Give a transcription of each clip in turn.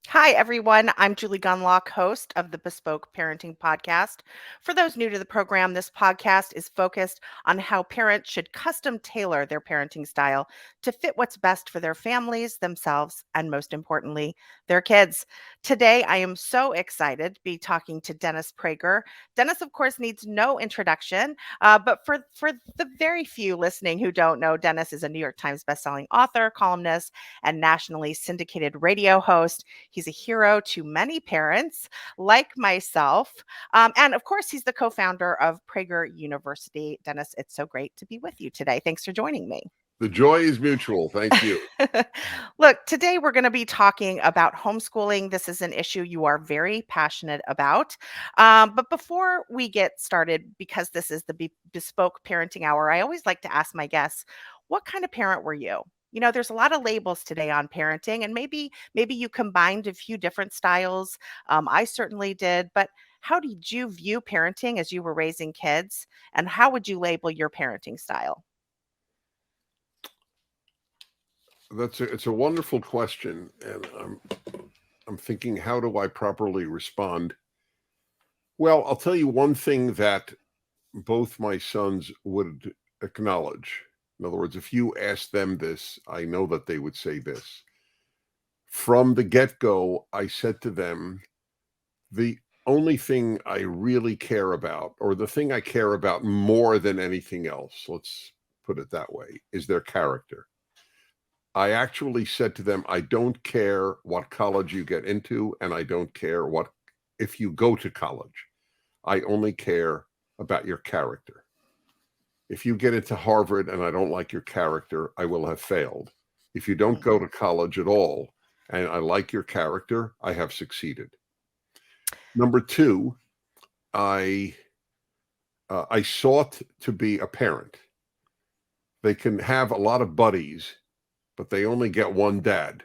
Hi, everyone. I'm Julie Gunlock, host of the Bespoke Parenting Podcast. For those new to the program, this podcast is focused on how parents should custom tailor their parenting style to fit what's best for their families, themselves, and most importantly, their kids. Today, I am so excited to be talking to Dennis Prager. Dennis, of course, needs no introduction, but for the very few listening who don't know, Dennis is a New York Times bestselling author, columnist, and nationally syndicated radio host. He's a hero to many parents like myself. And of course, he's the co founder of Prager University. Dennis, it's so great to be with you today. Thanks for joining me. The joy is mutual. Thank you. Look, today we're going to be talking about homeschooling. This is an issue you are very passionate about. But before we get started, because this is the Bespoke Parenting Hour, I always like to ask my guests, what kind of parent were you? There's a lot of labels today on parenting, and maybe you combined a few different styles. I certainly did, but how did you view parenting as you were raising kids, and how would you label your parenting style? It's a wonderful question, and I'm thinking, how do I properly respond? Well, I'll tell you one thing that both my sons would acknowledge. In other words, if you asked them this, I know that they would say this. From the get-go, I said to them, the only thing I really care about, or the thing I care about more than anything else, let's put it that way, is their character. I actually said to them, I don't care what college you get into, and I don't care if you go to college. I only care about your character. If you get into Harvard and I don't like your character, I will have failed. If you don't go to college at all and I like your character, I have succeeded. Number two, I sought to be a parent. They can have a lot of buddies, but they only get one dad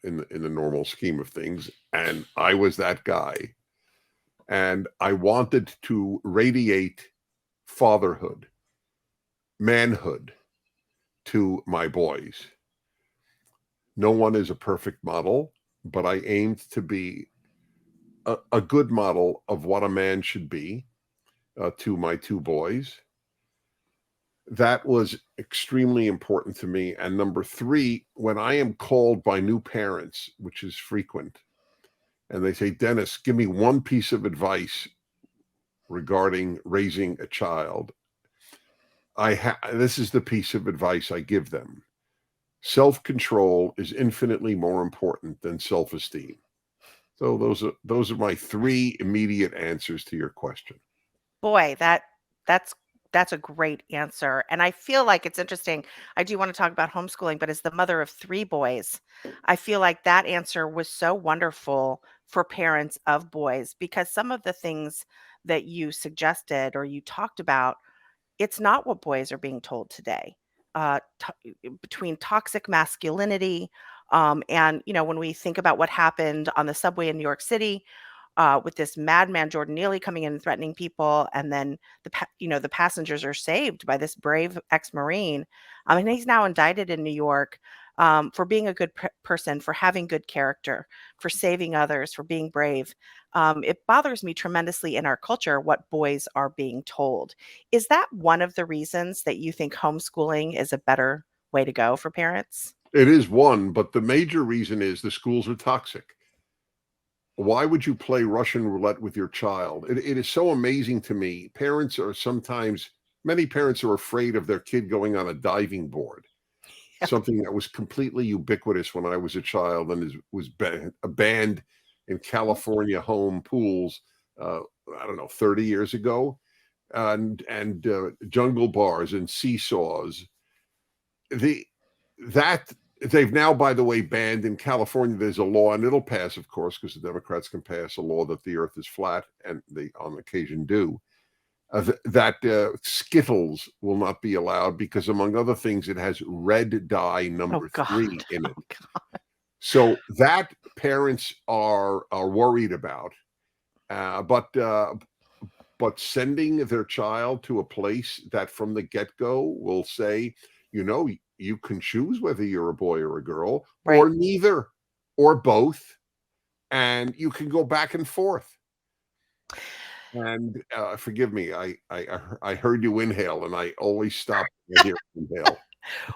in the normal scheme of things. And I was that guy. And I wanted to radiate fatherhood, manhood to my boys. No one is a perfect model, but I aimed to be a good model of what a man should be to my two boys. That was extremely important to me. And number three, when I am called by new parents, which is frequent, and they say, Dennis, give me one piece of advice regarding raising a child, this is the piece of advice I give them. Self-control is infinitely more important than self-esteem. So those are my three immediate answers to your question. Boy, that's that's a great answer, and I feel like it's interesting. I do wanna talk about homeschooling, but as the mother of 3 boys, I feel like that answer was so wonderful for parents of boys because some of the things that you suggested or you talked about, it's not what boys are being told today. Between toxic masculinity, and, when we think about what happened on the subway in New York City, with this madman Jordan Neely coming in and threatening people, and then the passengers are saved by this brave ex-Marine. And he's now indicted in New York for being a good person, for having good character, for saving others, for being brave. It bothers me tremendously in our culture what boys are being told. Is that one of the reasons that you think homeschooling is a better way to go for parents? It is one, but the major reason is the schools are toxic. Why would you play Russian roulette with your child? It is so amazing to me. Many parents are afraid of their kid going on a diving board, something that was completely ubiquitous when I was a child and was banned in California home pools, I don't know, 30 years ago, and jungle bars and seesaws. The that They've now, by the way, banned in California. There's a law, and it'll pass, of course, because the Democrats can pass a law that the Earth is flat, and they on occasion do. That Skittles will not be allowed because, among other things, it has red dye Oh number God. 3 in Oh it. God. So that parents are worried about, but sending their child to a place that from the get-go will say, you can choose whether you're a boy or a girl, Right. or neither, or both. and you can go back and forth. And forgive me, I heard you inhale, and I always stop when I hear inhale.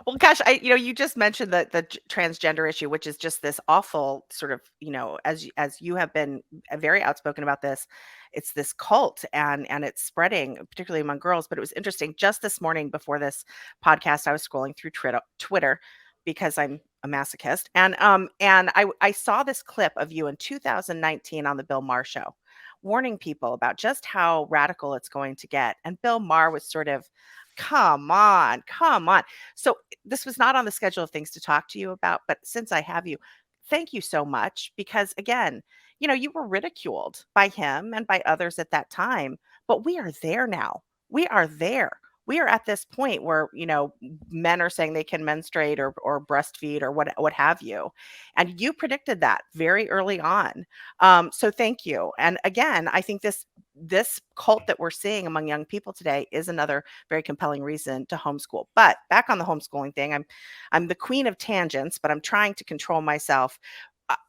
Well, gosh, you just mentioned the transgender issue, which is just this awful sort of, as you have been very outspoken about this, it's this cult and it's spreading, particularly among girls. But it was interesting. Just this morning before this podcast, I was scrolling through Twitter because I'm a masochist, and I saw this clip of you in 2019 on the Bill Maher show, warning people about just how radical it's going to get. And Bill Maher was sort of, come on, come on. So this was not on the schedule of things to talk to you about, but since I have you, thank you so much because again, you were ridiculed by him and by others at that time, but we are there now. We are there. We are at this point where, men are saying they can menstruate or breastfeed or what have you. And you predicted that very early on. So thank you. And again, I think this cult that we're seeing among young people today is another very compelling reason to homeschool. But back on the homeschooling thing, I'm the queen of tangents, but I'm trying to control myself.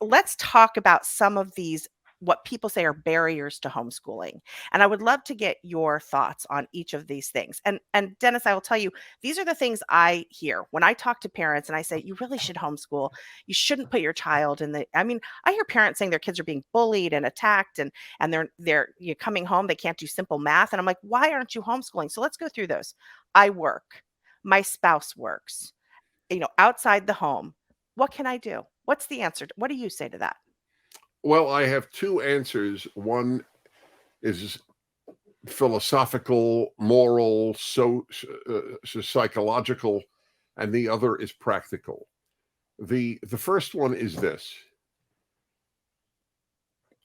Let's talk about some of these what people say are barriers to homeschooling. And I would love to get your thoughts on each of these things. And Dennis, I will tell you, these are the things I hear when I talk to parents and I say, you really should homeschool. You shouldn't put your child in I hear parents saying their kids are being bullied and attacked and they're coming home, they can't do simple math. And I'm like, why aren't you homeschooling? So let's go through those. I work, my spouse works, outside the home. What can I do? What's the answer? What do you say to that? Well, I have two answers. One is philosophical, moral, psychological, and the other is practical. The first one is this.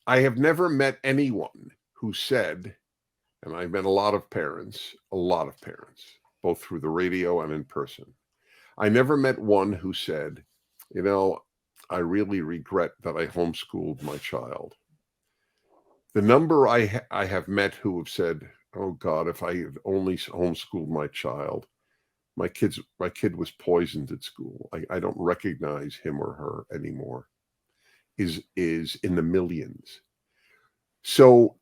I have never met anyone who said, and I've met a lot of parents, both through the radio and in person. I never met one who said, I really regret that I homeschooled my child. The number I have met who have said, oh God, if I had only homeschooled my child, my kid was poisoned at school. I don't recognize him or her anymore, is in the millions. So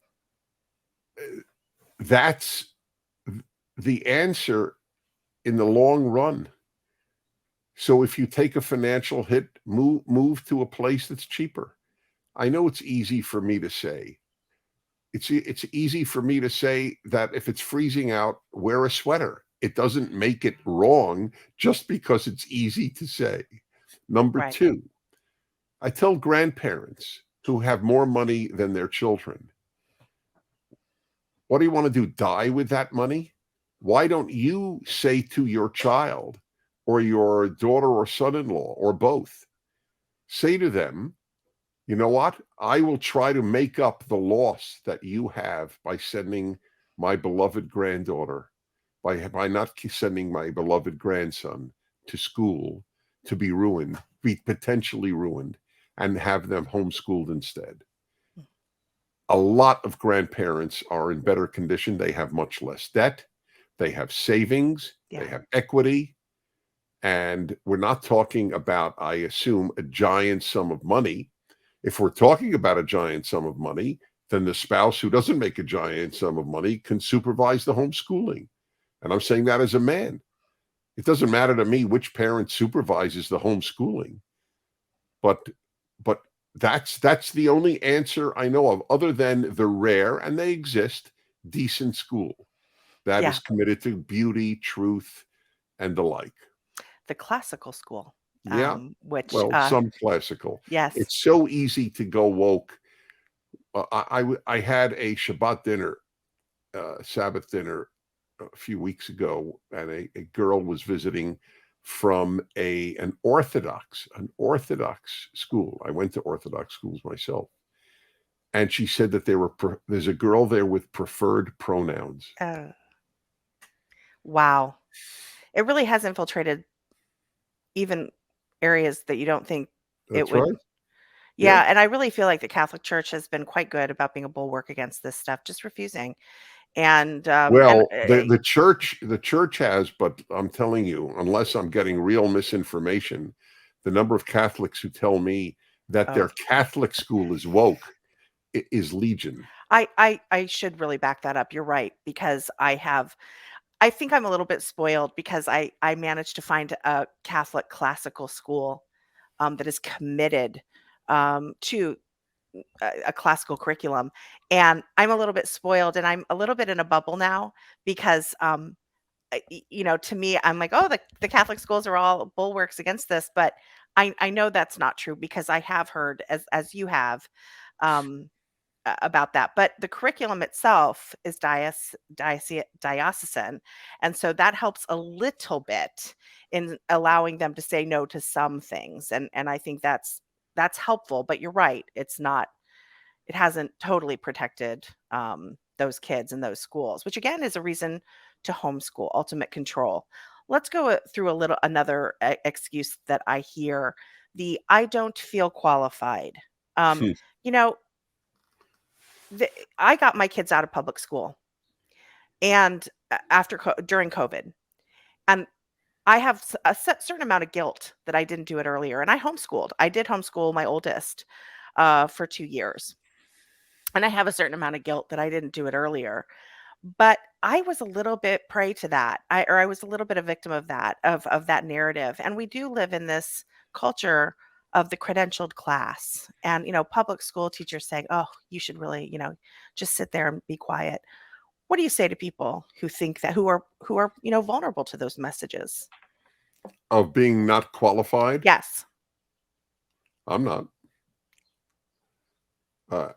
that's the answer in the long run. So if you take a financial hit, move to a place that's cheaper. I know it's easy for me to say. It's easy for me to say that if it's freezing out, wear a sweater. It doesn't make it wrong just because it's easy to say. Number Right. two, I tell grandparents who have more money than their children, what do you want to do? Die with that money? Why don't you say to your child or your daughter or son-in-law or both, say to them, you know what? I will try to make up the loss that you have by sending my beloved granddaughter, by not sending my beloved grandson to school to be potentially ruined, and have them homeschooled instead. A lot of grandparents are in better condition. They have much less debt. They have savings. Yeah. They have equity. And we're not talking about, I assume, a giant sum of money. If we're talking about a giant sum of money, then the spouse who doesn't make a giant sum of money can supervise the homeschooling. And I'm saying that as a man. It doesn't matter to me which parent supervises the homeschooling. But that's the only answer I know of, other than the rare, and they exist, decent school that is committed to beauty, truth, and the like. The classical school. Yeah. Which Some classical. yes. It's so easy to go woke. I had a Shabbat dinner, Sabbath dinner a few weeks ago, and a girl was visiting from an Orthodox school. I went to Orthodox schools myself. And she said that there's a girl there with preferred pronouns. Wow. It really has infiltrated even areas that you don't think That's it would. right. Yeah, and I really feel like the Catholic Church has been quite good about being a bulwark against this stuff, just refusing. And the church has, but I'm telling you, unless I'm getting real misinformation, the number of Catholics who tell me that their Oh, Catholic school is woke is legion. I should really back that up. You're right, because I think I'm a little bit spoiled because I managed to find a Catholic classical school, that is committed, to a classical curriculum, and I'm a little bit spoiled, and I'm a little bit in a bubble now because, to me, I'm like, "Oh, the Catholic schools are all bulwarks against this," but I know that's not true because I have heard, as you have, um, about that, but the curriculum itself is diocesan, and so that helps a little bit in allowing them to say no to some things, and I think that's helpful, but you're right, it hasn't totally protected, those kids in those schools, which again is a reason to homeschool, ultimate control. Let's go through another excuse that I hear: the "I don't feel qualified." Um, Hmm. you know, I got my kids out of public school, and during COVID, and I have certain amount of guilt that I didn't do it earlier. And I homeschooled. I did homeschool my oldest, for 2 years, and I have a certain amount of guilt that I didn't do it earlier. But I was a little bit prey to that. I was a little bit a victim of that narrative. And we do live in this culture of the credentialed class, and public school teachers saying, "Oh, you should really, just sit there and be quiet." What do you say to people who think that, who are vulnerable to those messages? Of being not qualified. Yes. I'm not. Uh,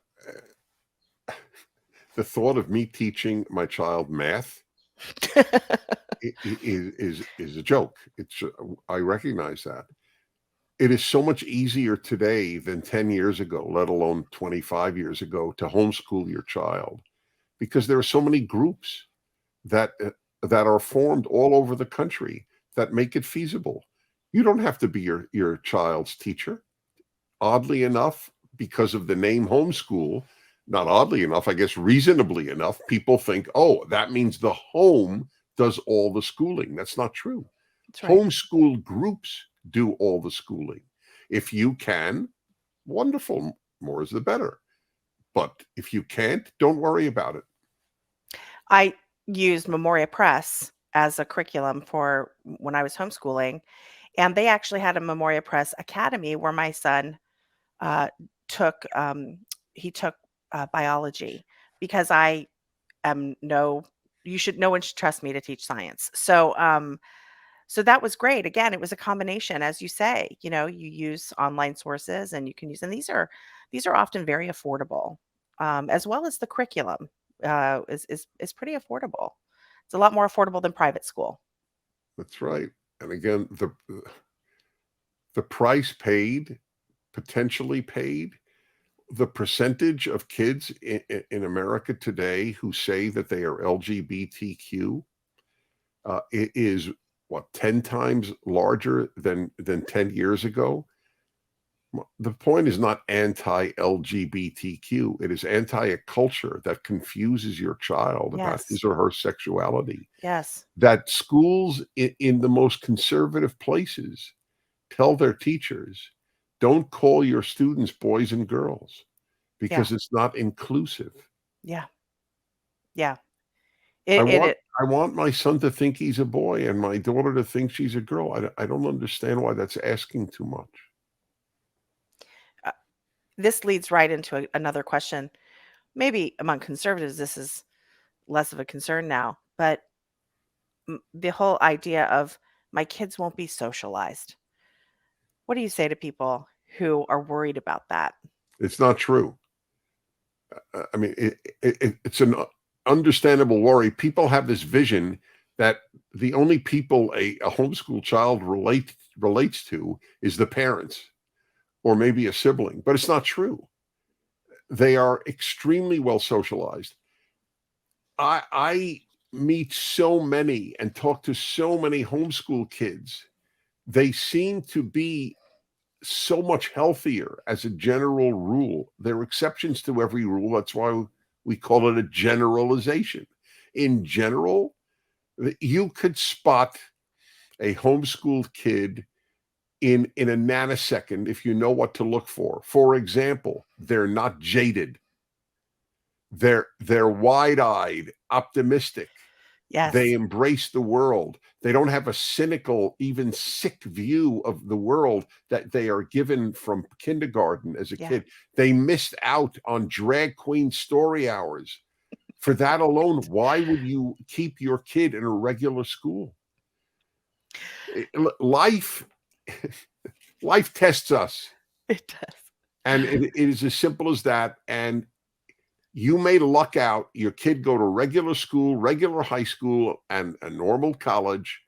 the thought of me teaching my child math is a joke. I recognize that. It is so much easier today than 10 years ago, let alone 25 years ago, to homeschool your child, because there are so many groups that that are formed all over the country that make it feasible. You don't have to be your child's teacher. Oddly enough, because of the name homeschool, not oddly enough, I guess reasonably enough, people think, oh, that means the home does all the schooling. That's not true. That's right. Homeschool groups do all the schooling. If you can, wonderful, more is the better. But if you can't, don't worry about it. I used Memoria Press as a curriculum for when I was homeschooling, and they actually had a Memoria Press Academy where my son, uh, took, he took, biology, because I am no one should trust me to teach science. So that was great. Again, it was a combination, as you say, you use online sources, and you can use, and these are often very affordable, as well as the curriculum, is pretty affordable. It's a lot more affordable than private school. That's right. And again, the price paid, potentially paid, the percentage of kids in America today who say that they are LGBTQ, it is what, 10 times larger than 10 years ago. The point is not anti-LGBTQ. It is anti a culture that confuses your child about Yes. his or her sexuality. Yes. That schools in the most conservative places tell their teachers, don't call your students boys and girls Yeah. because it's not inclusive. Yeah. Yeah. I It it, want it I want my son to think he's a boy and my daughter to think she's a girl. I don't understand why that's asking too much. uh, this leads right into another question. Maybe among conservatives, this is less of a concern now, but the whole idea of my kids won't be socialized. What do you say to people who are worried about that? It's not true. I mean, it's an understandable worry. People have this vision that the only people a homeschool child relates to is the parents or maybe a sibling, but it's not true. They are extremely well socialized. I meet so many and talk to so many homeschool kids. They seem to be so much healthier as a general rule. There are exceptions to every rule. That's why we call it a generalization. In general, you could spot a homeschooled kid in a nanosecond if you know what to look for. For example, they're not jaded. They're wide-eyed, optimistic. They Yes. embrace the world. They don't have a cynical, even sick view of the world that they are given from kindergarten as a Yeah. kid. They missed out on drag queen story hours. For that alone, why would you keep your kid in a regular school? Life life tests us, It does. and it is as simple as that. And you may luck out, your kid go to regular school, regular high school, and a normal college,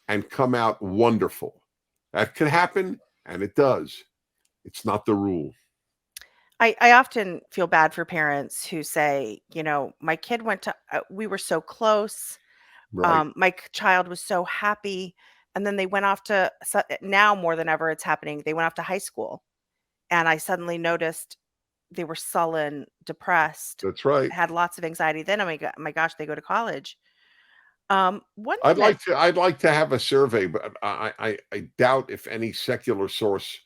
and come out wonderful. That could happen, and it does. It's not the rule. I often feel bad for parents who say, my kid went to, we were so close. Right. My child was so happy. And then they went off to, now more than ever, it's happening. They went off to high school. And I suddenly noticed they were sullen, depressed, That's right. had lots of anxiety. Then, my gosh, they go to college. One I'd thing that, like to have a survey, but I doubt if any secular source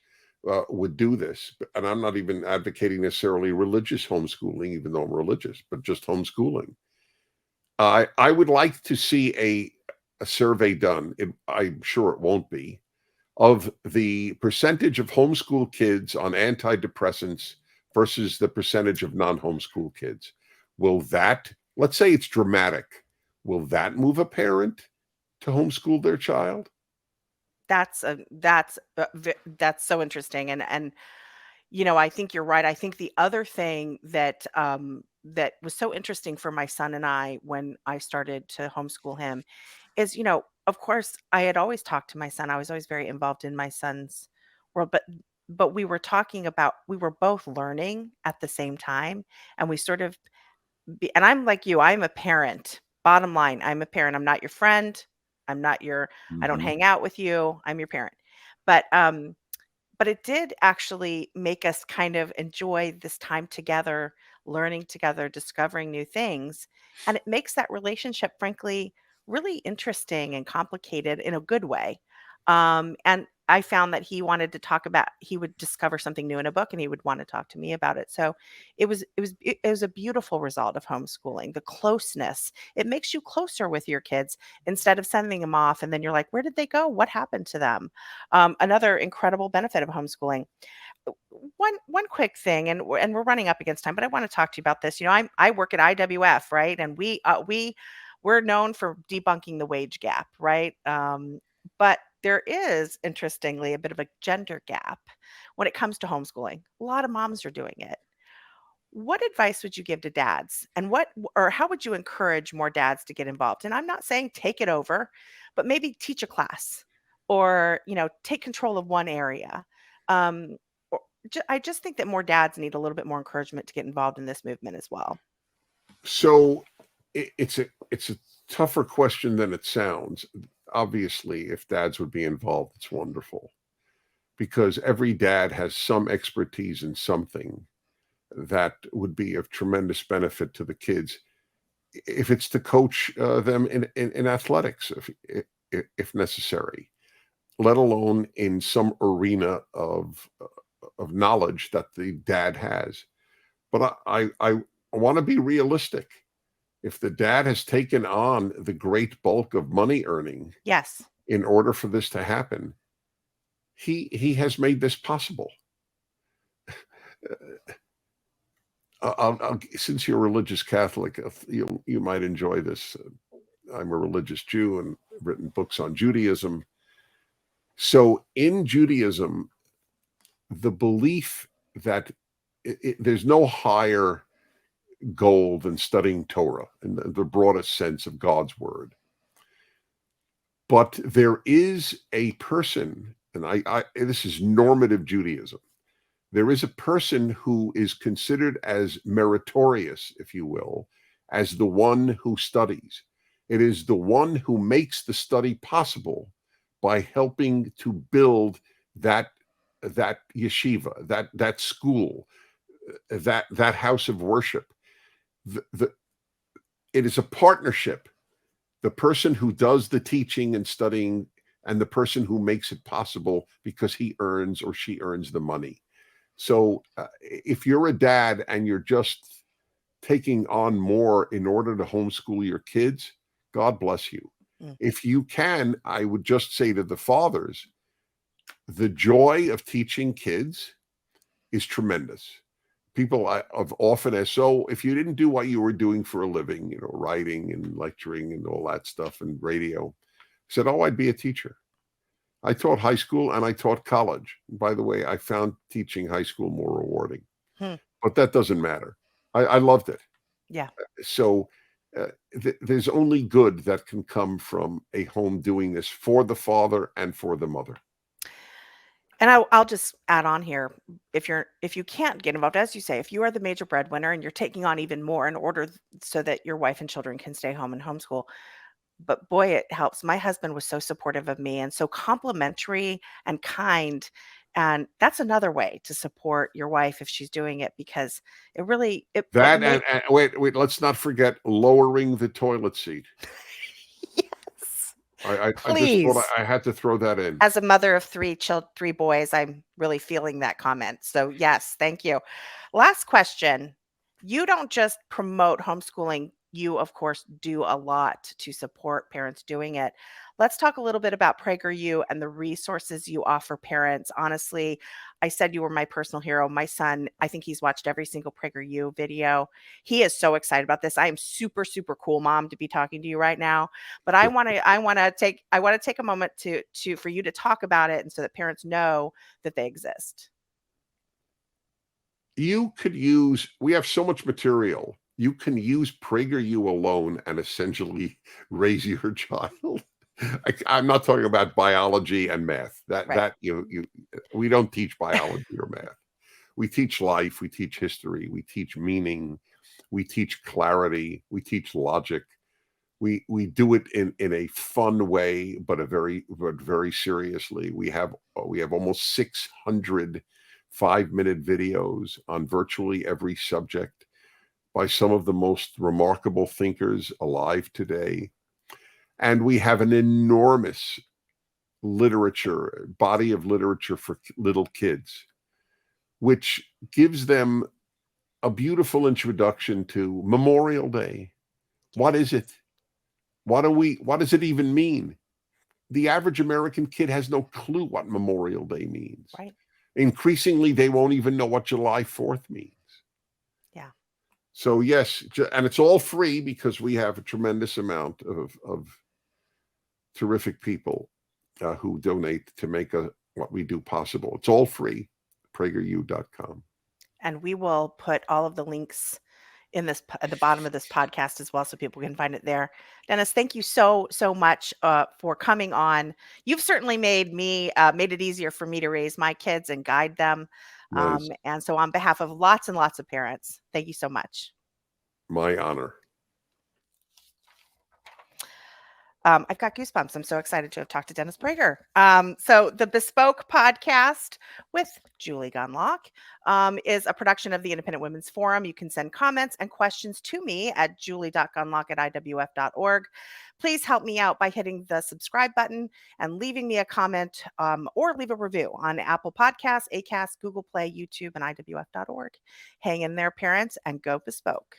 would do this. And I'm not even advocating necessarily religious homeschooling, even though I'm religious, but just homeschooling. I would like to see a survey done. I'm sure it won't be, of the percentage of homeschool kids on antidepressants versus the percentage of non-homeschool kids. Will that, let's say it's dramatic, will that move a parent to homeschool their child? that's so interesting. And I think you're right. I think the other thing that was so interesting for my son and I when I started to homeschool him is, of course, I had always talked to my son. I was always very involved in my son's world, but we were both learning at the same time, and we sort of and I'm like you, I'm a parent. Bottom line, I'm a parent. I'm not your friend. I'm not your I don't Mm-hmm. hang out with you. I'm your parent. But it did actually make us kind of enjoy this time together, learning together, discovering new things. And it makes that relationship, frankly, really interesting and complicated in a good way. And I found that he would discover something new in a book and he would want to talk to me about it. So it was a beautiful result of homeschooling. The closeness, it makes you closer with your kids instead of sending them off. And then you're like, where did they go? What happened to them? Another incredible benefit of homeschooling. One quick thing, and we're running up against time, but I want to talk to you about this. I work at IWF, right? And we're known for debunking the wage gap, right? But there is, interestingly, a bit of a gender gap when it comes to homeschooling. A lot of moms are doing it. What advice would you give to dads, and how would you encourage more dads to get involved? And I'm not saying take it over, but maybe teach a class or, take control of one area. Um, I just think that more dads need a little bit more encouragement to get involved in this movement as well. So it's a tougher question than it sounds. Obviously, if dads would be involved, it's wonderful, because every dad has some expertise in something that would be of tremendous benefit to the kids. If it's to coach them in athletics, if necessary, let alone in some arena of knowledge that the dad has. But I want to be realistic. If the dad has taken on the great bulk of money earning Yes. in order for this to happen, he has made this possible. Since you're a religious Catholic, you might enjoy this. I'm a religious Jew and I've written books on Judaism. So in Judaism, the belief that there's no higher goal than studying Torah in the broadest sense of God's word. But there is a person, and this is normative Judaism. There is a person who is considered as meritorious, if you will, as the one who studies. It is the one who makes the study possible by helping to build that yeshiva, that school, that house of worship. It is a partnership. The person who does the teaching and studying and the person who makes it possible because he earns or she earns the money. So if you're a dad and you're just taking on more in order to homeschool your kids, God bless you. Mm. If you can, I would just say to the fathers, the joy of teaching kids is tremendous. People have often asked, so if you didn't do what you were doing for a living, writing and lecturing and all that stuff and radio, I said, oh, I'd be a teacher. I taught high school and I taught college. By the way, I found teaching high school more rewarding, but that doesn't matter. I loved it. Yeah. So there's only good that can come from a home doing this for the father and for the mother. And I'll just add on here, if you can't get involved, as you say, if you are the major breadwinner and you're taking on even more in order so that your wife and children can stay home and homeschool, but boy, it helps. My husband was so supportive of me and so complimentary and kind. And that's another way to support your wife if she's doing it, because it really, it That made, and wait, let's not forget lowering the toilet seat. yes, I just thought please. I had to throw that in. As a mother of three boys, I'm really feeling that comment. So yes, thank you. Last question. You don't just promote homeschooling. You, of course, do a lot to support parents doing it. Let's talk a little bit about PragerU and the resources you offer parents. Honestly, I said you were my personal hero. My son, I think he's watched every single PragerU video. He is so excited about this. I am super, super cool, mom, to be talking to you right now. But I want to take a moment for you to talk about it, and so that parents know that they exist. We have so much material. You can use PragerU alone and essentially raise your child. I'm not talking about biology and math. Right. We don't teach biology or math. We teach life, we teach history, we teach meaning, we teach clarity, we teach logic. We do it in a fun way, but very seriously. We have almost 600 5-minute videos on virtually every subject by some of the most remarkable thinkers alive today. And we have an enormous body of literature for little kids, which gives them a beautiful introduction to Memorial Day. What is it? What does it even mean? The average American kid has no clue what Memorial Day means. Right. Increasingly, they won't even know what July 4th means. Yeah. So yes, and it's all free because we have a tremendous amount of terrific people who donate to make what we do possible. It's all free, PragerU.com. And we will put all of the links at the bottom of this podcast as well, so people can find it there. Dennis, thank you so much for coming on. You've certainly made it easier for me to raise my kids and guide them. Nice. And so on behalf of lots and lots of parents, thank you so much. My honor. I've got goosebumps. I'm so excited to have talked to Dennis Prager. So the Bespoke Podcast with Julie Gunlock is a production of the Independent Women's Forum. You can send comments and questions to me at julie.gunlock@iwf.org. Please help me out by hitting the subscribe button and leaving me a comment or leave a review on Apple Podcasts, Acast, Google Play, YouTube, and iwf.org. Hang in there, parents, and go Bespoke.